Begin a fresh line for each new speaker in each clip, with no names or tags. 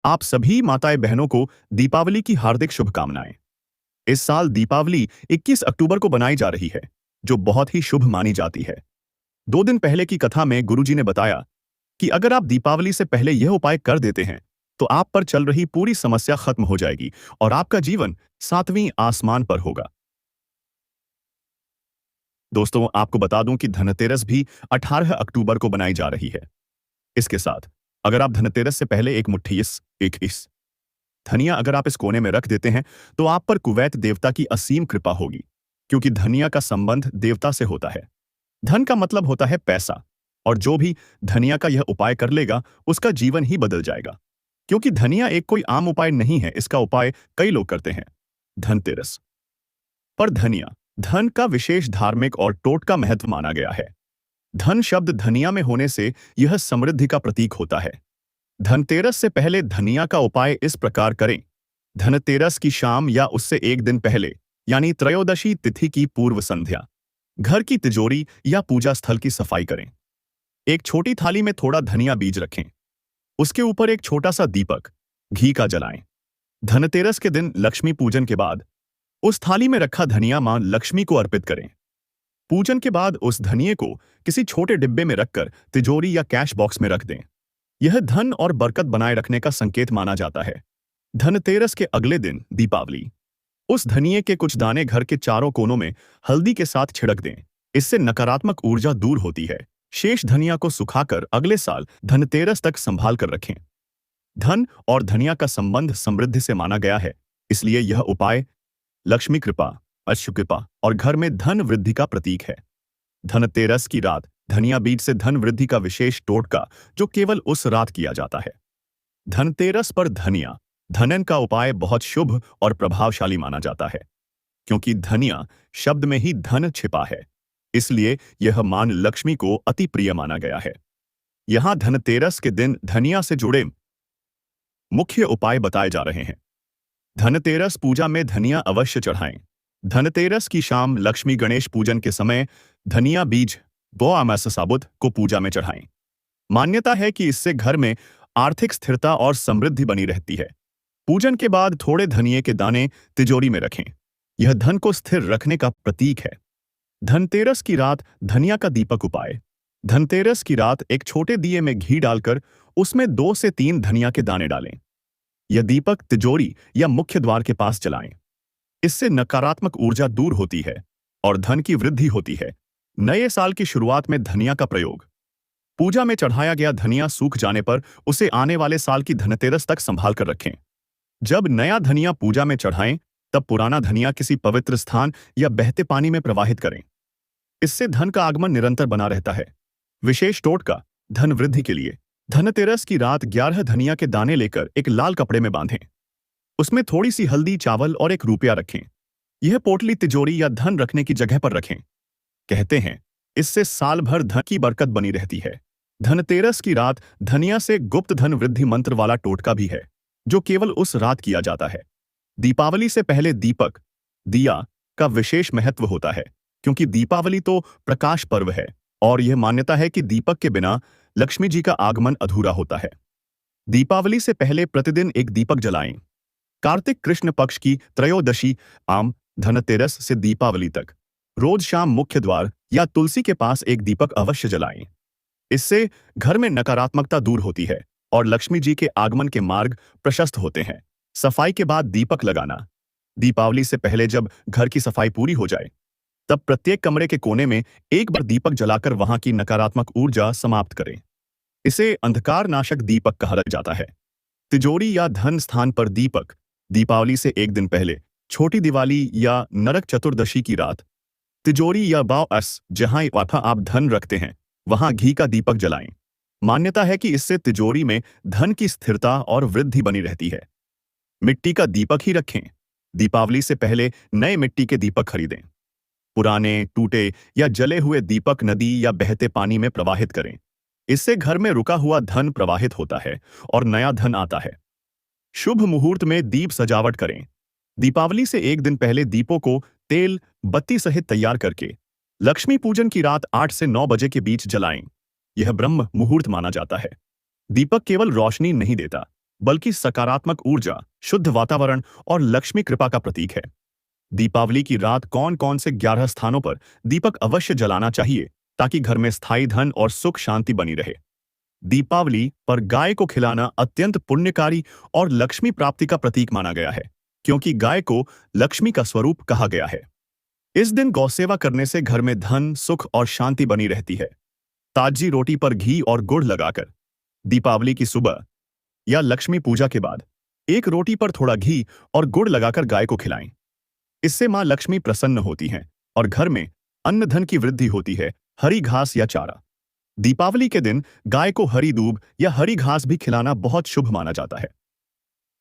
आप सभी माताएं बहनों को दीपावली की हार्दिक शुभकामनाएं। इस साल दीपावली 21 अक्टूबर को बनाई जा रही है, जो बहुत ही शुभ मानी जाती है। 2 दिन पहले की कथा में गुरुजी ने बताया कि अगर आप दीपावली से पहले यह उपाय कर देते हैं, तो आप पर चल रही पूरी समस्या खत्म हो जाएगी और आपका जीवन 7वीं आसमान पर होगा। दोस्तों, आपको बता दूं कि धनतेरस भी 18 अक्टूबर को बनाई जा रही है। इसके साथ अगर आप धनतेरस से पहले एक मुट्ठी इस धनिया अगर आप इस कोने में रख देते हैं, तो आप पर कुवैत देवता की असीम कृपा होगी, क्योंकि धनिया का संबंध देवता से होता है। धन का मतलब होता है पैसा, और जो भी धनिया का यह उपाय कर लेगा, उसका जीवन ही बदल जाएगा। क्योंकि धनिया एक कोई आम उपाय नहीं है, इसका उपाय कई लोग करते हैं। धनतेरस पर धनिया धन का विशेष धार्मिक और टोटका महत्व माना गया है। धन शब्द धनिया में होने से यह समृद्धि का प्रतीक होता है। धनतेरस से पहले धनिया का उपाय इस प्रकार करें। धनतेरस की शाम या उससे एक दिन पहले, यानी त्रयोदशी तिथि की पूर्व संध्या, घर की तिजोरी या पूजा स्थल की सफाई करें। एक छोटी थाली में थोड़ा धनिया बीज रखें। उसके ऊपर एक छोटा सा दीपक घी का जलाएं। धनतेरस के दिन लक्ष्मी पूजन के बाद उस थाली में रखा धनिया मां लक्ष्मी को अर्पित करें। पूजन के बाद उस धनिये को किसी छोटे डिब्बे में रखकर तिजोरी या कैश बॉक्स में रख दें। यह धन और बरकत बनाए रखने का संकेत माना जाता है। धनतेरस के अगले दिन दीपावली, उस धनिये के कुछ दाने घर के चारों कोनों में हल्दी के साथ छिड़क दें। इससे नकारात्मक ऊर्जा दूर होती है। शेष धनिया को सुखाकर अगले साल धनतेरस तक संभाल कर रखें। धन और धनिया का संबंध समृद्धि से माना गया है, इसलिए यह उपाय लक्ष्मी कृपा, अश्व कृपा और घर में धन वृद्धि का प्रतीक है। धनतेरस की रात धनिया बीज से धन वृद्धि का विशेष टोटका, जो केवल उस रात किया जाता है। धनतेरस पर धनिया धनन का उपाय बहुत शुभ और प्रभावशाली माना जाता है, क्योंकि धनिया शब्द में ही धन छिपा है, इसलिए यह मान लक्ष्मी को अति प्रिय माना गया है। यहां धनतेरस के दिन धनिया से जुड़े मुख्य उपाय बताए जा रहे हैं। धनतेरस पूजा में धनिया अवश्य चढ़ाएं। धनतेरस की शाम लक्ष्मी गणेश पूजन के समय धनिया बीज बोआमस साबुत को पूजा में चढ़ाएं। मान्यता है कि इससे घर में आर्थिक स्थिरता और समृद्धि बनी रहती है। पूजन के बाद थोड़े धनिये के दाने तिजोरी में रखें। यह धन को स्थिर रखने का प्रतीक है। धनतेरस की रात धनिया का दीपक उपाय। धनतेरस की रात एक छोटे दिए में घी डालकर उसमें 2 से 3 धनिया के दाने डालें। यह दीपक तिजोरी या मुख्य द्वार के पास जलाएं। इससे नकारात्मक ऊर्जा दूर होती है और धन की वृद्धि होती है। नए साल की शुरुआत में धनिया का प्रयोग। पूजा में चढ़ाया गया धनिया सूख जाने पर उसे आने वाले साल की धनतेरस तक संभाल कर रखें। जब नया धनिया पूजा में चढ़ाएं, तब पुराना धनिया किसी पवित्र स्थान या बहते पानी में प्रवाहित करें। इससे धन का आगमन निरंतर बना रहता है। विशेष टोटका धन वृद्धि के लिए धनतेरस की रात 11 धनिया के दाने लेकर एक लाल कपड़े में बांधें। उसमें थोड़ी सी हल्दी, चावल और 1 रुपया रखें। यह पोटली तिजोरी या धन रखने की जगह पर रखें। कहते हैं इससे साल भर धन की बरकत बनी रहती है। धनतेरस की रात धनिया से गुप्त धन वृद्धि मंत्र वाला टोटका भी है, जो केवल उस रात किया जाता है। दीपावली से पहले दीपक दिया का विशेष महत्व होता है, क्योंकि दीपावली तो प्रकाश पर्व है और यह मान्यता है कि दीपक के बिना लक्ष्मी जी का आगमन अधूरा होता है। दीपावली से पहले प्रतिदिन एक दीपक जलाएं। कार्तिक कृष्ण पक्ष की त्रयोदशी आम धनतेरस से दीपावली तक रोज शाम मुख्य द्वार या तुलसी के पास एक दीपक अवश्य जलाएं। इससे घर में नकारात्मकता दूर होती है और लक्ष्मी जी के आगमन के मार्ग प्रशस्त होते हैं। सफाई के बाद दीपक लगाना। दीपावली से पहले जब घर की सफाई पूरी हो जाए, तब प्रत्येक कमरे के कोने में एक बार दीपक जलाकर वहां की नकारात्मक ऊर्जा समाप्त करें। इसे अंधकार नाशक दीपक कहा जाता है। तिजोरी या धन स्थान पर दीपक। दीपावली से एक दिन पहले छोटी दिवाली या नरक चतुर्दशी की रात तिजोरी या बास जहां आप धन रखते हैं, वहां घी का दीपक जलाएं। मान्यता है कि इससे तिजोरी में धन की स्थिरता और वृद्धि बनी रहती है। मिट्टी का दीपक ही रखें। दीपावली से पहले नए मिट्टी के दीपक खरीदें। पुराने, टूटे या जले हुए दीपक नदी या बहते पानी में प्रवाहित करें। इससे घर में रुका हुआ धन प्रवाहित होता है और नया धन आता है। शुभ मुहूर्त में दीप सजावट करें। दीपावली से एक दिन पहले दीपों को तेल, बत्ती सहित तैयार करके लक्ष्मी पूजन की रात 8 से 9 बजे के बीच जलाएं। यह ब्रह्म मुहूर्त माना जाता है। दीपक केवल रोशनी नहीं देता, बल्कि सकारात्मक ऊर्जा, शुद्ध वातावरण और लक्ष्मी कृपा का प्रतीक है। दीपावली की रात कौन कौन से 11 स्थानों पर दीपक अवश्य जलाना चाहिए ताकि घर में स्थायी धन और सुख शांति बनी रहे। दीपावली पर गाय को खिलाना अत्यंत पुण्यकारी और लक्ष्मी प्राप्ति का प्रतीक माना गया है, क्योंकि गाय को लक्ष्मी का स्वरूप कहा गया है। इस दिन गौसेवा करने से घर में धन, सुख और शांति बनी रहती है। ताजी रोटी पर घी और गुड़ लगाकर दीपावली की सुबह या लक्ष्मी पूजा के बाद एक रोटी पर थोड़ा घी और गुड़ लगाकर गाय को खिलाएं। इससे मां लक्ष्मी प्रसन्न होती हैं और घर में अन्न धन की वृद्धि होती है। हरी घास या चारा। दीपावली के दिन गाय को हरी दूब या हरी घास भी खिलाना बहुत शुभ माना जाता है।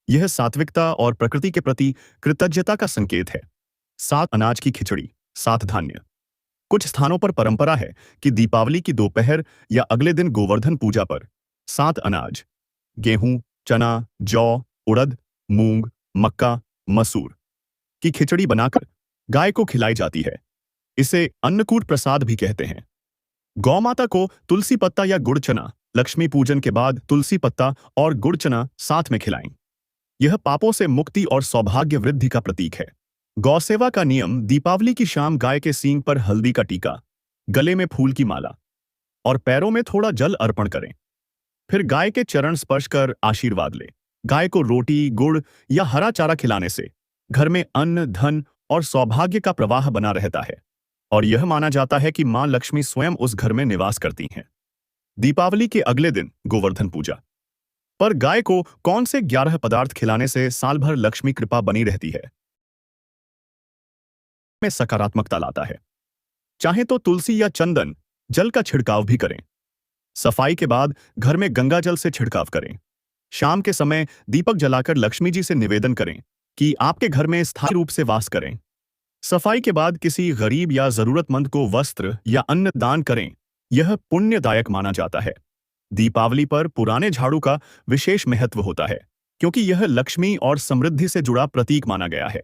यह सात्विकता और प्रकृति के प्रति कृतज्ञता का संकेत है। 7 अनाज की खिचड़ी, 7 धान्य। कुछ स्थानों पर परंपरा है कि दीपावली की दोपहर या अगले दिन गोवर्धन पूजा पर 7 अनाज, गेहूं, चना, जौ, उड़द, मूंग, मक्का, मसूर की खिचड़ी बनाकर गाय को खिलाई जाती है। इसे अन्नकूट प्रसाद भी कहते हैं। गौ माता को तुलसी पत्ता या गुड़ चना लक्ष्मी पूजन के बाद तुलसी पत्ता और गुड़ चना साथ में खिलाएं। यह पापों से मुक्ति और सौभाग्य वृद्धि का प्रतीक है। गौसेवा का नियम: दीपावली की शाम गाय के सींग पर हल्दी का टीका, गले में फूल की माला और पैरों में थोड़ा जल अर्पण करें। फिर गाय के चरण स्पर्श कर आशीर्वाद लें। गाय को रोटी, गुड़ या हरा चारा खिलाने से घर में अन्न, धन और सौभाग्य का प्रवाह बना रहता है और यह माना जाता है कि मां लक्ष्मी स्वयं उस घर में निवास करती हैं। दीपावली के अगले दिन गोवर्धन पूजा पर गाय को कौन से 11 पदार्थ खिलाने से साल भर लक्ष्मी कृपा बनी रहती है? में सकारात्मकता लाता है। चाहे तो तुलसी या चंदन जल का छिड़काव भी करें। सफाई के बाद घर में गंगा जल से छिड़काव करें। शाम के समय दीपक जलाकर लक्ष्मी जी से निवेदन करें कि आपके घर में स्थायी रूप से वास करें। सफाई के बाद किसी गरीब या जरूरतमंद को वस्त्र या अन्न दान करें। यह पुण्यदायक माना जाता है। दीपावली पर पुराने झाड़ू का विशेष महत्व होता है, क्योंकि यह लक्ष्मी और समृद्धि से जुड़ा प्रतीक माना गया है।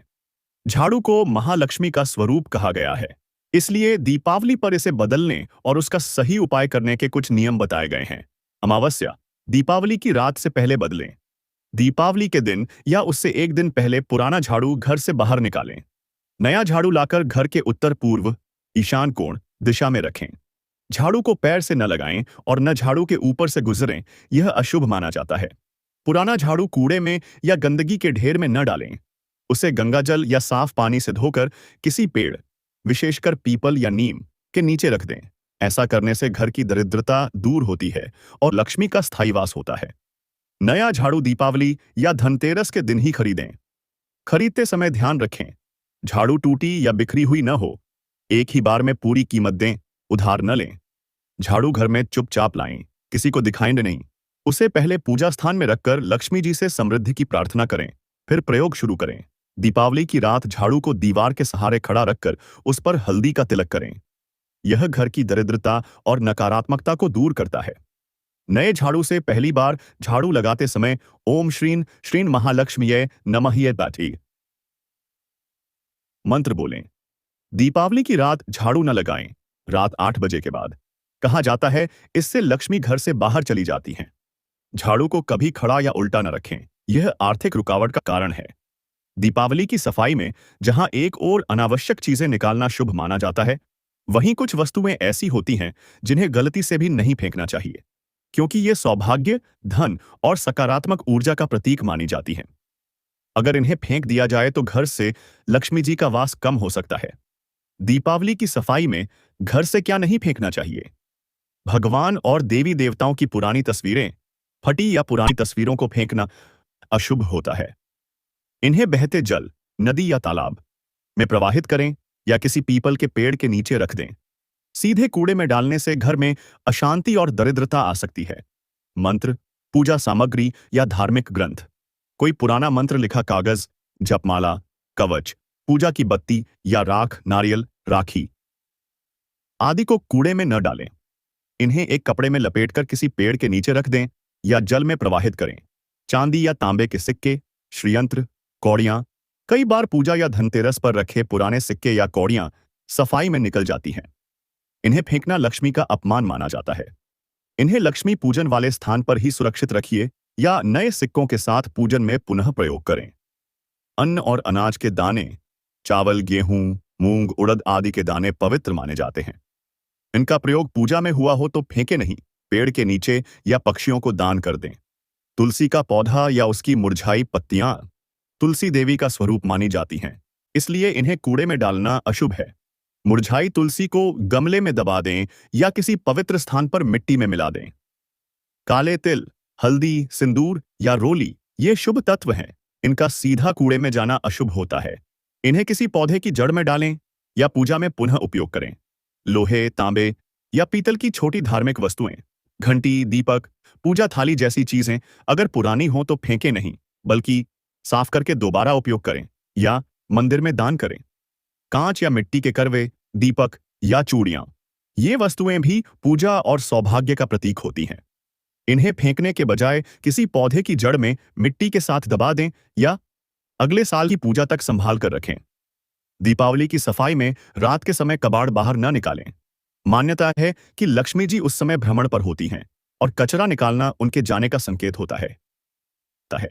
झाड़ू को महालक्ष्मी का स्वरूप कहा गया है, इसलिए दीपावली पर इसे बदलने और उसका सही उपाय करने के कुछ नियम बताए गए हैं। अमावस्या: दीपावली की रात से पहले बदलें। दीपावली के दिन या उससे एक दिन पहले पुराना झाड़ू घर से बाहर निकालें। नया झाड़ू लाकर घर के उत्तर पूर्व ईशान कोण दिशा में रखें। झाड़ू को पैर से न लगाएं और न झाड़ू के ऊपर से गुजरें, यह अशुभ माना जाता है। पुराना झाड़ू कूड़े में या गंदगी के ढेर में न डालें। उसे गंगाजल या साफ पानी से धोकर किसी पेड़, विशेषकर पीपल या नीम, के नीचे रख दें। ऐसा करने से घर की दरिद्रता दूर होती है और लक्ष्मी का स्थायी वास होता है। नया झाड़ू दीपावली या धनतेरस के दिन ही खरीदें। खरीदते समय ध्यान रखें झाड़ू टूटी या बिखरी हुई न हो। एक ही बार में पूरी कीमत दें, उधार न लें। झाड़ू घर में चुपचाप लाएं, किसी को दिखाएं नहीं। उसे पहले पूजा स्थान में रखकर लक्ष्मी जी से समृद्धि की प्रार्थना करें, फिर प्रयोग शुरू करें। दीपावली की रात झाड़ू को दीवार के सहारे खड़ा रखकर उस पर हल्दी का तिलक करें। यह घर की दरिद्रता और नकारात्मकता को दूर करता है। नए झाड़ू से पहली बार झाड़ू लगाते समय ओम श्रीं श्रीं महालक्ष्मीये नमः बैठी मंत्र बोलें। दीपावली की रात झाड़ू न लगाएं, रात 8 बजे के बाद। कहा जाता है इससे लक्ष्मी घर से बाहर चली जाती हैं। झाड़ू को कभी खड़ा या उल्टा न रखें, यह आर्थिक रुकावट का कारण है। दीपावली की सफाई में जहां एक ओर अनावश्यक चीजें निकालना शुभ माना जाता है, वहीं कुछ वस्तुएं ऐसी होती हैं जिन्हें गलती से भी नहीं फेंकना चाहिए, क्योंकि ये सौभाग्य, धन और सकारात्मक ऊर्जा का प्रतीक मानी जाती हैं। अगर इन्हें फेंक दिया जाए तो घर से लक्ष्मी जी का वास कम हो सकता है। दीपावली की सफाई में घर से क्या नहीं फेंकना चाहिए? भगवान और देवी देवताओं की पुरानी तस्वीरें, फटी या पुरानी तस्वीरों को फेंकना अशुभ होता है। इन्हें बहते जल, नदी या तालाब में प्रवाहित करें या किसी पीपल के पेड़ के नीचे रख दें। सीधे कूड़े में डालने से घर में अशांति और दरिद्रता आ सकती है। मंत्र, पूजा सामग्री या धार्मिक ग्रंथ, कोई पुराना मंत्र लिखा कागज, जपमाला, कवच, पूजा की बत्ती या राख, नारियल, राखी आदि को कूड़े में न डालें। इन्हें एक कपड़े में लपेटकर किसी पेड़ के नीचे रख दें या जल में प्रवाहित करें। चांदी या तांबे के सिक्के, श्रीयंत्र, कौड़ियां, कई बार पूजा या धनतेरस पर रखे पुराने सिक्के या कौड़ियां सफाई में निकल जाती हैं। इन्हें फेंकना लक्ष्मी का अपमान माना जाता है। इन्हें लक्ष्मी पूजन वाले स्थान पर ही सुरक्षित रखिए या नए सिक्कों के साथ पूजन में पुनः प्रयोग करें। अन्न और अनाज के दाने, चावल, गेहूं, मूंग, उड़द आदि के दाने पवित्र माने जाते हैं। इनका प्रयोग पूजा में हुआ हो तो फेंके नहीं, पेड़ के नीचे या पक्षियों को दान कर दें। तुलसी का पौधा या उसकी मुरझाई पत्तियां तुलसी देवी का स्वरूप मानी जाती हैं, इसलिए इन्हें कूड़े में डालना अशुभ है। मुरझाई तुलसी को गमले में दबा दें या किसी पवित्र स्थान पर मिट्टी में मिला दें। काले तिल, हल्दी, सिंदूर या रोली ये शुभ तत्व हैं। इनका सीधा कूड़े में जाना अशुभ होता है। इन्हें किसी पौधे की जड़ में डालें या पूजा में पुनः उपयोग करें। लोहे, तांबे या पीतल की छोटी धार्मिक वस्तुएं, घंटी, दीपक, पूजा थाली जैसी चीजें अगर पुरानी हो तो फेंके नहीं, बल्कि साफ करके दोबारा उपयोग करें या मंदिर में दान करें। कांच या मिट्टी के करवे, दीपक या चूड़ियां, ये वस्तुएं भी पूजा और सौभाग्य का प्रतीक होती हैं। इन्हें फेंकने के बजाय किसी पौधे की जड़ में मिट्टी के साथ दबा दें या अगले साल की पूजा तक संभाल कर रखें। दीपावली की सफाई में रात के समय कबाड़ बाहर न निकालें। मान्यता है कि लक्ष्मी जी उस समय भ्रमण पर होती हैं और कचरा निकालना उनके जाने का संकेत होता है।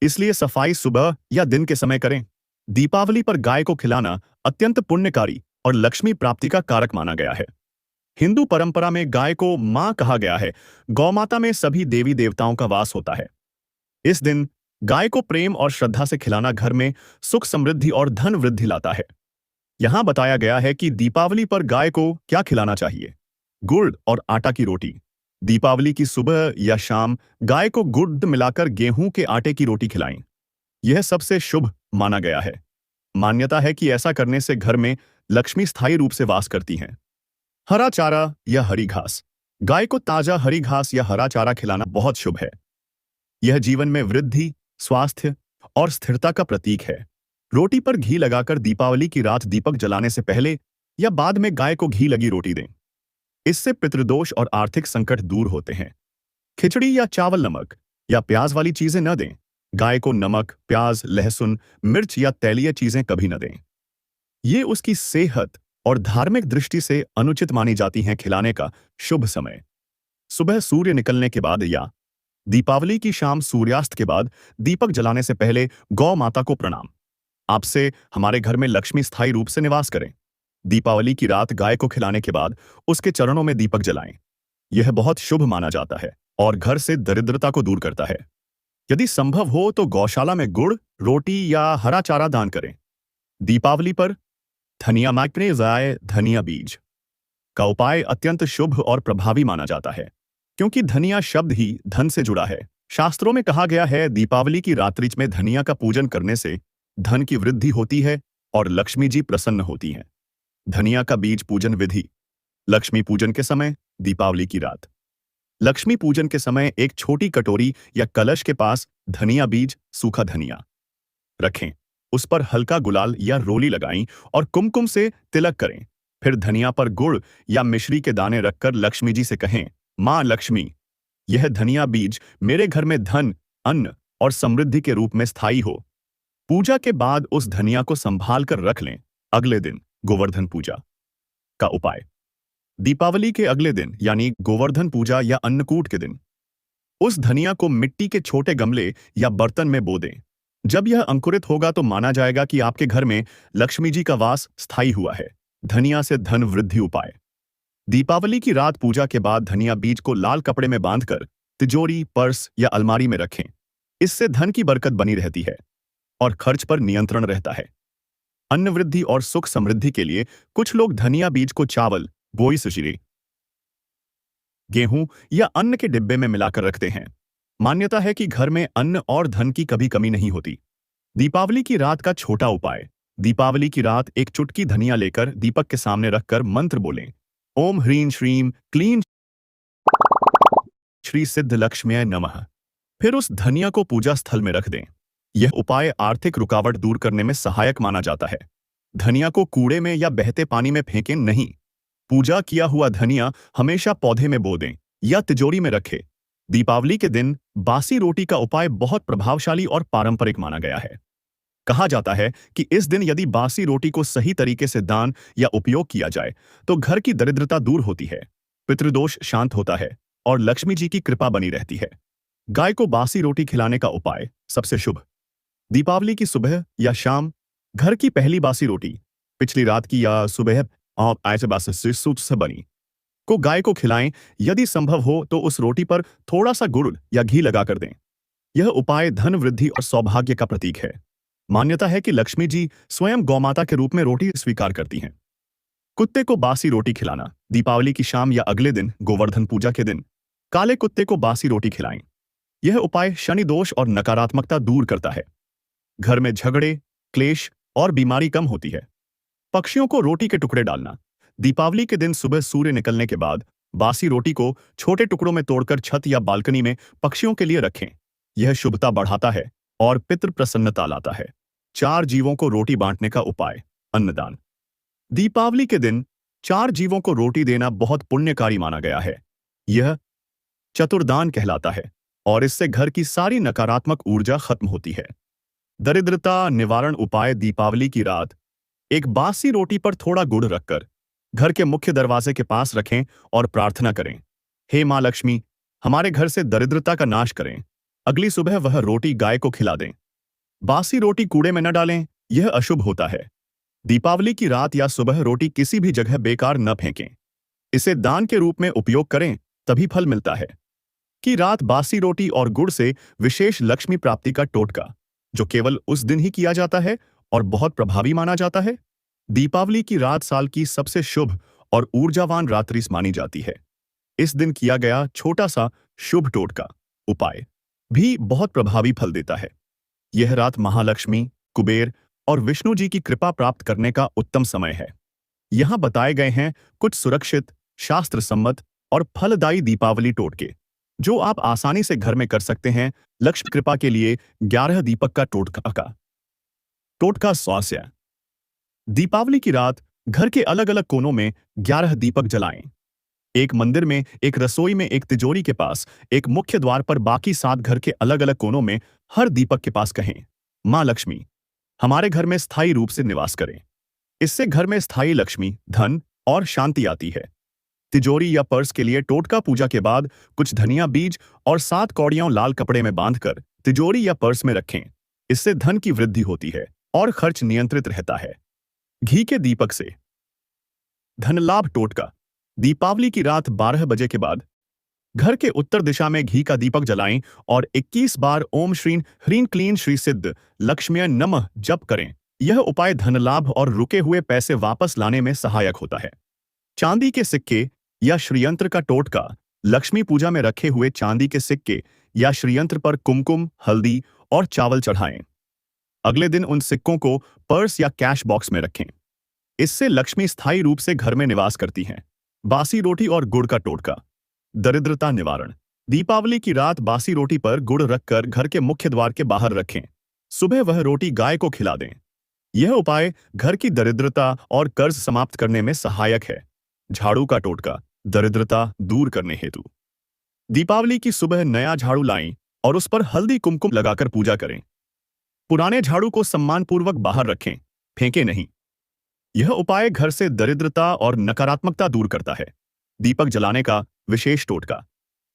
इसलिए सफाई सुबह या दिन के समय करें। दीपावली पर गाय को खिलाना अत्यंत पुण्यकारी और लक्ष्मी प्राप्ति का कारक माना गया है। हिंदू परंपरा में गाय को मां कहा गया है। गौमाता में सभी देवी देवताओं का वास होता है। इस दिन गाय को प्रेम और श्रद्धा से खिलाना घर में सुख, समृद्धि और धन वृद्धि लाता है। यहां बताया गया है कि दीपावली पर गाय को क्या खिलाना चाहिए। गुड़ और आटा की रोटी। दीपावली की सुबह या शाम गाय को गुड़ मिलाकर गेहूं के आटे की रोटी खिलाएं। यह सबसे शुभ माना गया है। मान्यता है कि ऐसा करने से घर में लक्ष्मी स्थायी रूप से वास करती हैं। हरा चारा या हरी घास। गाय को ताजा हरी घास या हरा चारा खिलाना बहुत शुभ है। यह जीवन में वृद्धि, स्वास्थ्य और स्थिरता का प्रतीक है। रोटी पर घी लगाकर दीपावली की रात दीपक जलाने से पहले या बाद में गाय को घी लगी रोटी दें। इससे पितृदोष और आर्थिक संकट दूर होते हैं। खिचड़ी या चावल नमक या प्याज वाली चीजें न दें। गाय को नमक, प्याज, लहसुन, मिर्च या तैलीय चीजें कभी न दें। ये उसकी सेहत और धार्मिक दृष्टि से अनुचित मानी जाती हैं। खिलाने का शुभ समय सुबह सूर्य निकलने के बाद या दीपावली की शाम सूर्यास्त के बाद दीपक जलाने से पहले गौ माता को प्रणाम। आपसे हमारे घर में लक्ष्मी स्थायी रूप से निवास करें। दीपावली की रात गाय को खिलाने के बाद उसके चरणों में दीपक जलाएं। यह बहुत शुभ माना जाता है और घर से दरिद्रता को दूर करता है। यदि संभव हो तो गौशाला में गुड़, रोटी या हरा चारा दान करें। दीपावली पर धनिया माइक्रे जाए धनिया बीज का उपाय अत्यंत शुभ और प्रभावी माना जाता है, क्योंकि धनिया शब्द ही धन से जुड़ा है। शास्त्रों में कहा गया है दीपावली की रात्रि में धनिया का पूजन करने से धन की वृद्धि होती है और लक्ष्मी जी प्रसन्न होती हैं। धनिया का बीज पूजन विधि। लक्ष्मी पूजन के समय दीपावली की रात लक्ष्मी पूजन के समय एक छोटी कटोरी या कलश के पास धनिया बीज, सूखा धनिया रखें। उस पर हल्का गुलाल या रोली लगाएं और कुमकुम से तिलक करें। फिर धनिया पर गुड़ या मिश्री के दाने रखकर लक्ष्मी जी से कहें, मां लक्ष्मी, यह धनिया बीज मेरे घर में धन, अन्न और समृद्धि के रूप में स्थायी हो। पूजा के बाद उस धनिया को संभाल कर रख लें। अगले दिन गोवर्धन पूजा का उपाय। दीपावली के अगले दिन यानी गोवर्धन पूजा या अन्नकूट के दिन उस धनिया को मिट्टी के छोटे गमले या बर्तन में बो दें। जब यह अंकुरित होगा तो माना जाएगा कि आपके घर में लक्ष्मी जी का वास स्थायी हुआ है। धनिया से धन वृद्धि उपाय। दीपावली की रात पूजा के बाद धनिया बीज को लाल कपड़े में बांधकर तिजोरी, पर्स या अलमारी में रखें। इससे धन की बरकत बनी रहती है और खर्च पर नियंत्रण रहता है। अन्न वृद्धि और सुख समृद्धि के लिए कुछ लोग धनिया बीज को चावल, बोई सुशीरे, गेहूं या अन्न के डिब्बे में मिलाकर रखते हैं। मान्यता है कि घर में अन्न और धन की कभी कमी नहीं होती। दीपावली की रात का छोटा उपाय। दीपावली की रात एक चुटकी धनिया लेकर दीपक के सामने रखकर मंत्र बोलें, ओम ह्रीं श्रीं क्लीं श्री सिद्ध लक्ष्म्यै नमः। फिर उस धनिया को पूजा स्थल में रख दें। यह उपाय आर्थिक रुकावट दूर करने में सहायक माना जाता है। धनिया को कूड़े में या बहते पानी में फेंकें नहीं। पूजा किया हुआ धनिया हमेशा पौधे में बो दें या तिजोरी में रखें। दीपावली के दिन बासी रोटी का उपाय बहुत प्रभावशाली और पारंपरिक माना गया है। कहा जाता है कि इस दिन यदि बासी रोटी को सही तरीके से दान या उपयोग किया जाए तो घर की दरिद्रता दूर होती है, पितृदोष शांत होता है और लक्ष्मी जी की कृपा बनी रहती है। गाय को बासी रोटी खिलाने का उपाय सबसे शुभ। दीपावली की सुबह या शाम घर की पहली बासी रोटी, पिछली रात की या सुबह और ऐसे बासी से बनी, को गाय को खिलाएं। यदि संभव हो तो उस रोटी पर थोड़ा सा गुड़ या घी लगाकर दें। यह उपाय धन वृद्धि और सौभाग्य का प्रतीक है। मान्यता है कि लक्ष्मी जी स्वयं गौमाता के रूप में रोटी स्वीकार करती हैं। कुत्ते को बासी रोटी खिलाना। दीपावली की शाम या अगले दिन गोवर्धन पूजा के दिन काले कुत्ते को बासी रोटी खिलाएं। यह उपाय शनि दोष और नकारात्मकता दूर करता है। घर में झगड़े, क्लेश और बीमारी कम होती है। पक्षियों को रोटी के टुकड़े डालना। दीपावली के दिन सुबह सूर्य निकलने के बाद बासी रोटी को छोटे टुकड़ों में तोड़कर छत या बालकनी में पक्षियों के लिए रखें। यह शुभता बढ़ाता है और पितृ प्रसन्नता लाता है। 4 जीवों को रोटी बांटने का उपाय। अन्नदान। दीपावली के दिन 4 जीवों को रोटी देना बहुत पुण्यकारी माना गया है। यह चतुर्दान कहलाता है और इससे घर की सारी नकारात्मक ऊर्जा खत्म होती है। दरिद्रता निवारण उपाय। दीपावली की रात एक बासी रोटी पर थोड़ा गुड़ रखकर घर के मुख्य दरवाजे के पास रखें और प्रार्थना करें, हे मां लक्ष्मी, हमारे घर से दरिद्रता का नाश करें। अगली सुबह वह रोटी गाय को खिला दें। बासी रोटी कूड़े में न डालें, यह अशुभ होता है। दीपावली की रात या सुबह रोटी किसी भी जगह बेकार न फेंकें। इसे दान के रूप में उपयोग करें, तभी फल मिलता है। कि रात बासी रोटी और गुड़ से विशेष लक्ष्मी प्राप्ति का टोटका, जो केवल उस दिन ही किया जाता है और बहुत प्रभावी माना जाता है। दीपावली की रात साल की सबसे शुभ और ऊर्जावान रात्रि मानी जाती है। इस दिन किया गया छोटा सा शुभ टोटका उपाय भी बहुत प्रभावी फल देता है। यह रात महालक्ष्मी, कुबेर और विष्णु जी की कृपा प्राप्त करने का उत्तम समय है। यहां बताए गए हैं कुछ सुरक्षित, शास्त्र सम्मत और फलदायी दीपावली टोटके, जो आप आसानी से घर में कर सकते हैं। लक्ष्मी कृपा के लिए 11 दीपक का टोटका स्वास्थ्य। दीपावली की रात घर के अलग अलग कोनों में 11 दीपक जलाएं। एक मंदिर में, एक रसोई में, एक तिजोरी के पास, एक मुख्य द्वार पर, बाकी 7 घर के अलग अलग कोनों में हर दीपक के पास कहें, मां लक्ष्मी, हमारे घर में स्थायी रूप से निवास करें। इससे घर में स्थायी लक्ष्मी, धन और शांति आती है। तिजोरी या पर्स के लिए टोटका पूजा के बाद कुछ धनिया बीज और 7 कौड़ियां लाल कपड़े में बांधकर तिजोरी या पर्स में रखें। इससे धन की वृद्धि होती है और खर्च नियंत्रित रहता है। घी के दीपक से धन लाभ टोटका। दीपावली की रात 12 बजे के बाद घर के उत्तर दिशा में घी का दीपक जलाएं और 21 बार ओम श्रीं ह्रीं क्लीं श्री सिद्ध लक्ष्म्यै नमः जप करें। यह उपाय धन लाभ और रुके हुए पैसे वापस लाने में सहायक होता है। चांदी के सिक्के या श्रीयंत्र का टोटका। लक्ष्मी पूजा में रखे हुए चांदी के सिक्के या श्रीयंत्र पर कुमकुम, हल्दी और चावल चढ़ाएं। अगले दिन उन सिक्कों को पर्स या कैश बॉक्स में रखें। इससे लक्ष्मी स्थायी रूप से घर में निवास करती हैं। बासी रोटी और गुड़ का टोटका। दरिद्रता निवारण। दीपावली की रात बासी रोटी पर गुड़ रखकर घर के मुख्य द्वार के बाहर रखें। सुबह वह रोटी गाय को खिला दें। यह उपाय घर की दरिद्रता और कर्ज समाप्त करने में सहायक है। झाड़ू का टोटका। दरिद्रता दूर करने हेतु दीपावली की सुबह नया झाड़ू लाएं और उस पर हल्दी कुमकुम लगाकर पूजा करें। पुराने झाड़ू को सम्मानपूर्वक बाहर रखें, फेंके नहीं। यह उपाय घर से दरिद्रता और नकारात्मकता दूर करता है। दीपक जलाने का विशेष टोटका।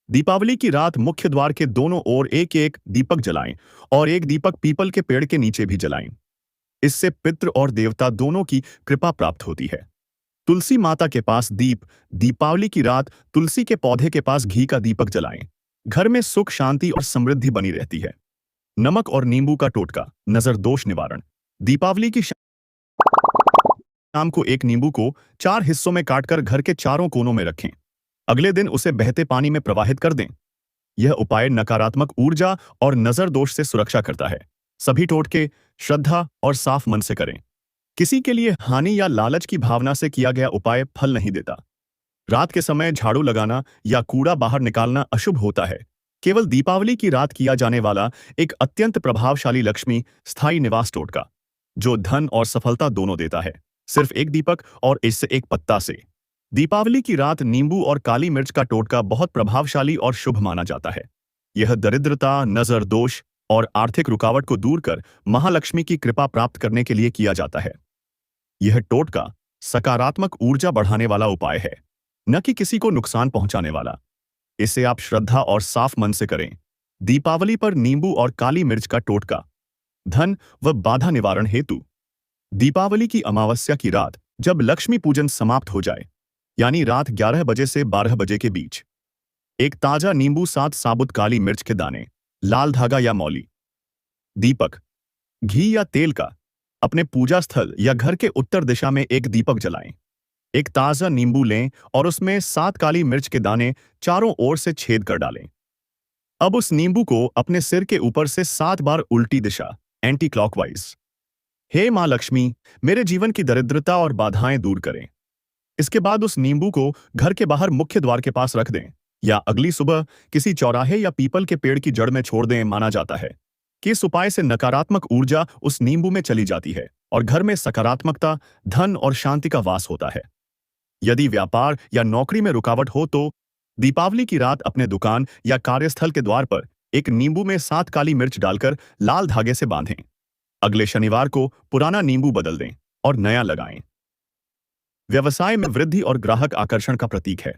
दीपावली की रात मुख्य द्वार के दोनों ओर एक एक दीपक जलाएं और एक दीपक पीपल के पेड़ के नीचे भी जलाएं। इससे पितृ और देवता दोनों की कृपा प्राप्त होती है। तुलसी माता के पास दीप। दीपावली की रात तुलसी के पौधे के पास घी का दीपक जलाएं। घर में सुख, शांति और समृद्धि बनी रहती है। नमक और नींबू का टोटका। नजर दोष निवारण। दीपावली की शाम को एक नींबू को 4 हिस्सों में काटकर घर के चारों कोनों में रखें। अगले दिन उसे बहते पानी में प्रवाहित कर दें। यह उपाय नकारात्मक ऊर्जा और नजर दोष से सुरक्षा करता है। सभी टोटके श्रद्धा और साफ मन से करें। किसी के लिए हानि या लालच की भावना से किया गया उपाय फल नहीं देता। रात के समय झाड़ू लगाना या कूड़ा बाहर निकालना अशुभ होता है। केवल दीपावली की रात किया जाने वाला एक अत्यंत प्रभावशाली लक्ष्मी स्थायी निवास टोटका, जो धन और सफलता दोनों देता है, सिर्फ एक दीपक और इससे एक पत्ता से। दीपावली की रात नींबू और काली मिर्च का टोटका बहुत प्रभावशाली और शुभ माना जाता है। यह दरिद्रता, नजर दोष और आर्थिक रुकावट को दूर कर महालक्ष्मी की कृपा प्राप्त करने के लिए किया जाता है। यह टोटका सकारात्मक ऊर्जा बढ़ाने वाला उपाय है, न कि किसी को नुकसान पहुंचाने वाला। इसे आप श्रद्धा और साफ मन से करें। दीपावली पर नींबू और काली मिर्च का टोटका। धन व बाधा निवारण हेतु। दीपावली की अमावस्या की रात जब लक्ष्मी पूजन समाप्त हो जाए, यानी रात 11 बजे से 12 बजे के बीच, एक ताजा नींबू, 7 साबुत काली मिर्च के दाने, लाल धागा या मौली, दीपक, घी या तेल का, अपने पूजा स्थल या घर के उत्तर दिशा में एक दीपक जलाएं। एक ताजा नींबू लें और उसमें 7 काली मिर्च के दाने चारों ओर से छेद कर डालें। अब उस नींबू को अपने सिर के ऊपर से 7 बार उल्टी दिशा, एंटी क्लॉकवाइज, हे मां लक्ष्मी, मेरे जीवन की दरिद्रता और बाधाएं दूर करें। इसके बाद उस नींबू को घर के बाहर मुख्य द्वार के पास रख दें या अगली सुबह किसी चौराहे या पीपल के पेड़ की जड़ में छोड़ दें। माना जाता है कि इस उपाय से नकारात्मक ऊर्जा उस नींबू में चली जाती है और घर में सकारात्मकता, धन और शांति का वास होता है। यदि व्यापार या नौकरी में रुकावट हो तो दीपावली की रात अपने दुकान या कार्यस्थल के द्वार पर एक नींबू में 7 काली मिर्च डालकर लाल धागे से बांधें। अगले शनिवार को पुराना नींबू बदल दें और नया लगाएं। व्यवसाय में वृद्धि और ग्राहक आकर्षण का प्रतीक है।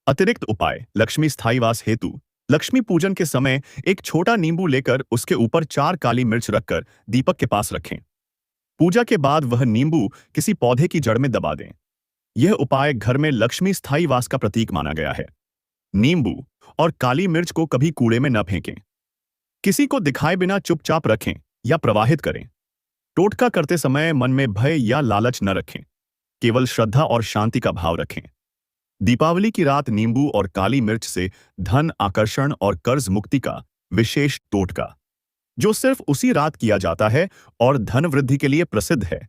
अतिरिक्त उपाय। लक्ष्मी स्थायीवास हेतु लक्ष्मी पूजन के समय एक छोटा नींबू लेकर उसके ऊपर 4 काली मिर्च रखकर दीपक के पास रखें। पूजा के बाद वह नींबू किसी पौधे की जड़ में दबा दें। यह उपाय घर में लक्ष्मी स्थायीवास का प्रतीक माना गया है। नींबू और काली मिर्च को कभी कूड़े में न फेंकें। किसी को दिखाए बिना चुपचाप रखें या प्रवाहित करें। टोटका करते समय मन में भय या लालच न रखें, केवल श्रद्धा और शांति का भाव रखें। दीपावली की रात नींबू और काली मिर्च से धन आकर्षण और कर्ज मुक्ति का विशेष टोटका, जो सिर्फ उसी रात किया जाता है और धन वृद्धि के लिए प्रसिद्ध है।